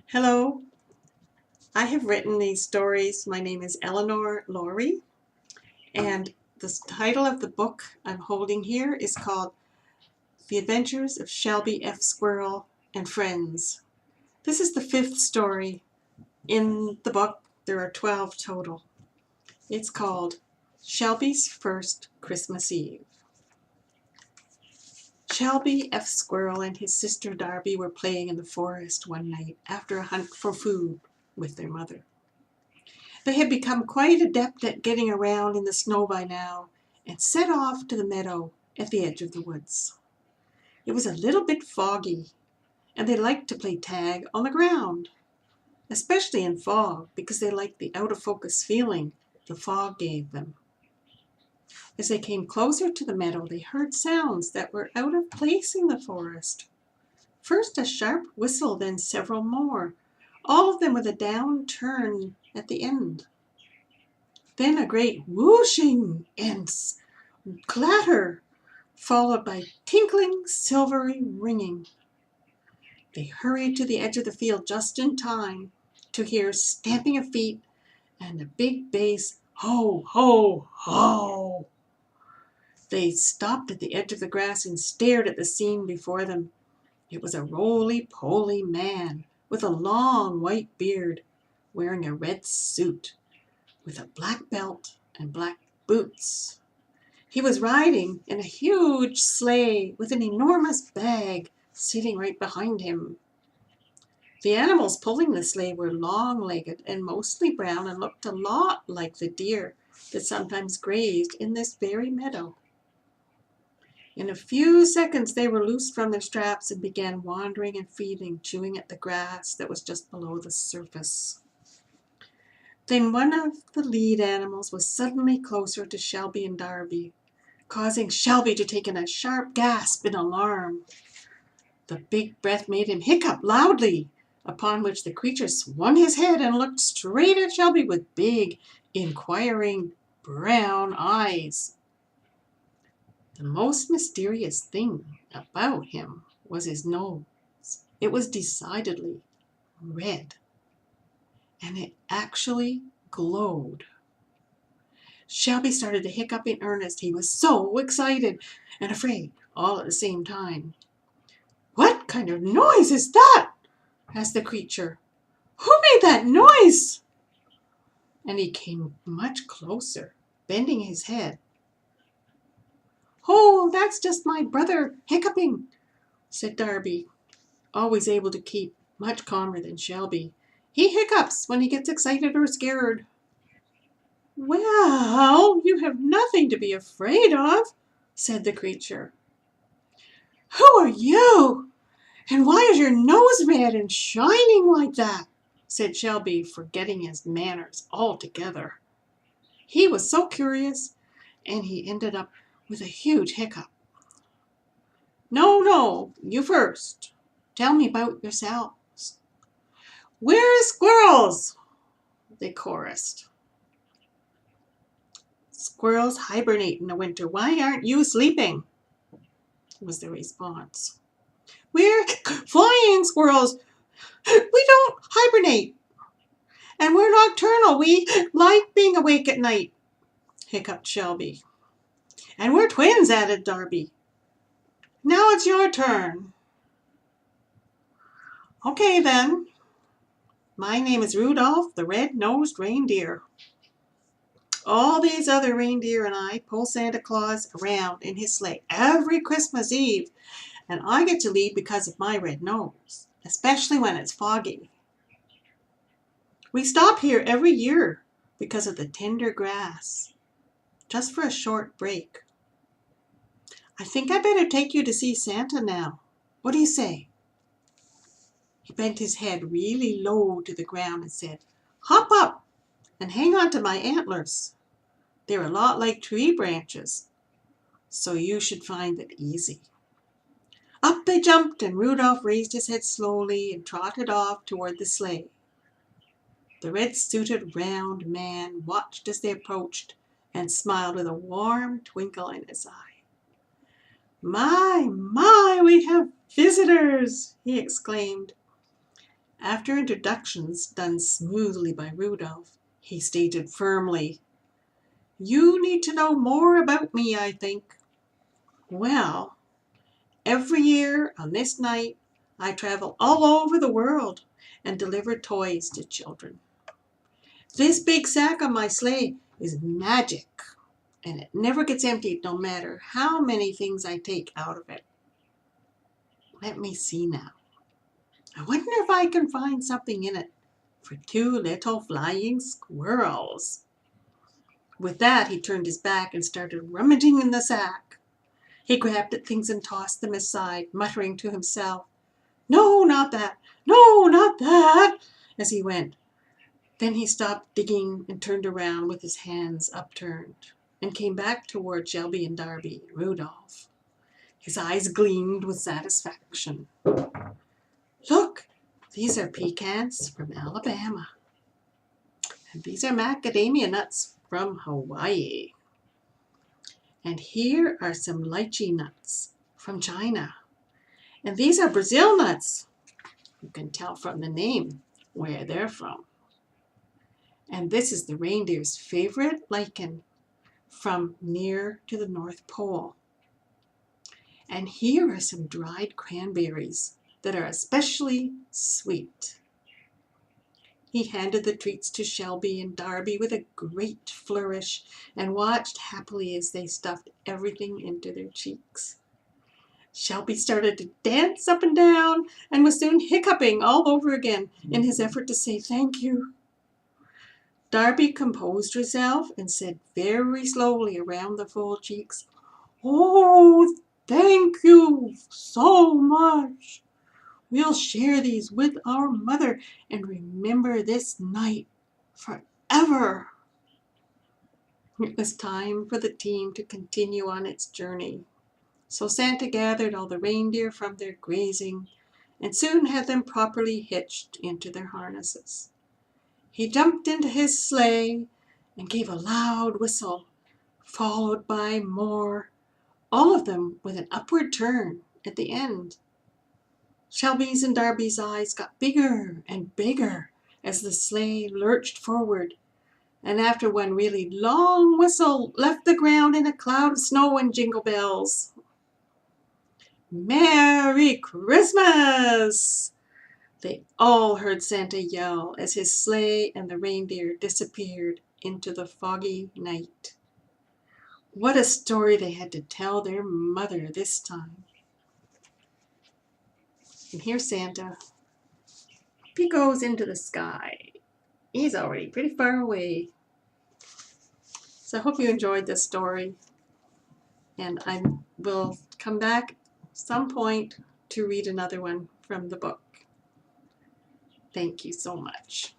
Hello, I have written these stories. My name is Eleanor Laurie, and the title of the book I'm holding here is called The Adventures of Shelby F. Squirrel and Friends. This is the fifth story in the book. There are 12 total. It's called Shelby's First Christmas Eve. Shelby F. Squirrel and his sister Darby were playing in the forest one night after a hunt for food with their mother. They had become quite adept at getting around in the snow by now, and set off to the meadow at the edge of the woods. It was a little bit foggy, and they liked to play tag on the ground, especially in fog, because they liked the out-of-focus feeling the fog gave them. As they came closer to the meadow, they heard sounds that were out of place in the forest. First a sharp whistle, then several more, all of them with a down turn at the end. Then a great whooshing and clatter, followed by tinkling, silvery ringing. They hurried to the edge of the field just in time to hear stamping of feet and a big bass ho, ho, ho. They stopped at the edge of the grass and stared at the scene before them. It was a roly-poly man with a long white beard, wearing a red suit, with a black belt and black boots. He was riding in a huge sleigh with an enormous bag sitting right behind him. The animals pulling the sleigh were long-legged and mostly brown and looked a lot like the deer that sometimes grazed in this very meadow. In a few seconds they were loosed from their straps and began wandering and feeding, chewing at the grass that was just below the surface. Then one of the lead animals was suddenly closer to Shelby and Darby, causing Shelby to take in a sharp gasp in alarm. The big breath made him hiccup loudly, upon which the creature swung his head and looked straight at Shelby with big, inquiring brown eyes. The most mysterious thing about him was his nose. It was decidedly red, and it actually glowed. Shelby started to hiccup in earnest. He was so excited and afraid all at the same time. "What kind of noise is that?" asked the creature. "Who made that noise?" And he came much closer, bending his head. "Oh, that's just my brother hiccuping," said Darby, always able to keep much calmer than Shelby. "He hiccups when he gets excited or scared." "Well, you have nothing to be afraid of," said the creature. "Who are you? And why is your nose red and shining like that?" said Shelby, forgetting his manners altogether. He was so curious, and he ended up with a huge hiccup. No, you first. Tell me about yourselves." "We're squirrels," they chorused. "Squirrels hibernate in the winter. Why aren't you sleeping?" was the response. "We're flying squirrels. We don't hibernate. And we're nocturnal. We like being awake at night," hiccuped Shelby. "And we're twins," added Darby. "Now it's your turn." "Okay then. My name is Rudolph the Red-Nosed Reindeer. All these other reindeer and I pull Santa Claus around in his sleigh every Christmas Eve, and I get to lead because of my red nose, especially when it's foggy. We stop here every year because of the tender grass, just for a short break. I think I better take you to see Santa now. What do you say?" He bent his head really low to the ground and said, "Hop up and hang on to my antlers. They're a lot like tree branches, so you should find it easy." Up they jumped, and Rudolph raised his head slowly and trotted off toward the sleigh. The red-suited round man watched as they approached and smiled with a warm twinkle in his eye. My, we have visitors," he exclaimed. After introductions done smoothly by Rudolph, he stated firmly, "You need to know more about me, I think." "Well, every year on this night, I travel all over the world and deliver toys to children. This big sack on my sleigh is magic, and it never gets emptied no matter how many things I take out of it. Let me see now. I wonder if I can find something in it for two little flying squirrels." With that, he turned his back and started rummaging in the sack. He grabbed at things and tossed them aside, muttering to himself, "No, not that! No, not that!" as he went. Then he stopped digging and turned around with his hands upturned and came back toward Shelby and Darby and Rudolph. His eyes gleamed with satisfaction. "Look, these are pecans from Alabama, and these are macadamia nuts from Hawaii. And here are some lychee nuts from China. And these are Brazil nuts. You can tell from the name where they're from. And this is the reindeer's favorite lichen from near to the North Pole. And here are some dried cranberries that are especially sweet." He handed the treats to Shelby and Darby with a great flourish and watched happily as they stuffed everything into their cheeks. Shelby started to dance up and down and was soon hiccuping all over again in his effort to say thank you. Darby composed herself and said very slowly around the full cheeks, "Oh, thank you so much. We'll share these with our mother and remember this night forever." It was time for the team to continue on its journey. So Santa gathered all the reindeer from their grazing and soon had them properly hitched into their harnesses. He jumped into his sleigh and gave a loud whistle, followed by more, all of them with an upward turn at the end. Shelby's and Darby's eyes got bigger and bigger as the sleigh lurched forward, and after one really long whistle left the ground in a cloud of snow and jingle bells. "Merry Christmas!" They all heard Santa yell as his sleigh and the reindeer disappeared into the foggy night. What a story they had to tell their mother this time. And here's Santa. Up he goes into the sky. He's already pretty far away. So I hope you enjoyed this story. And I will come back some point to read another one from the book. Thank you so much.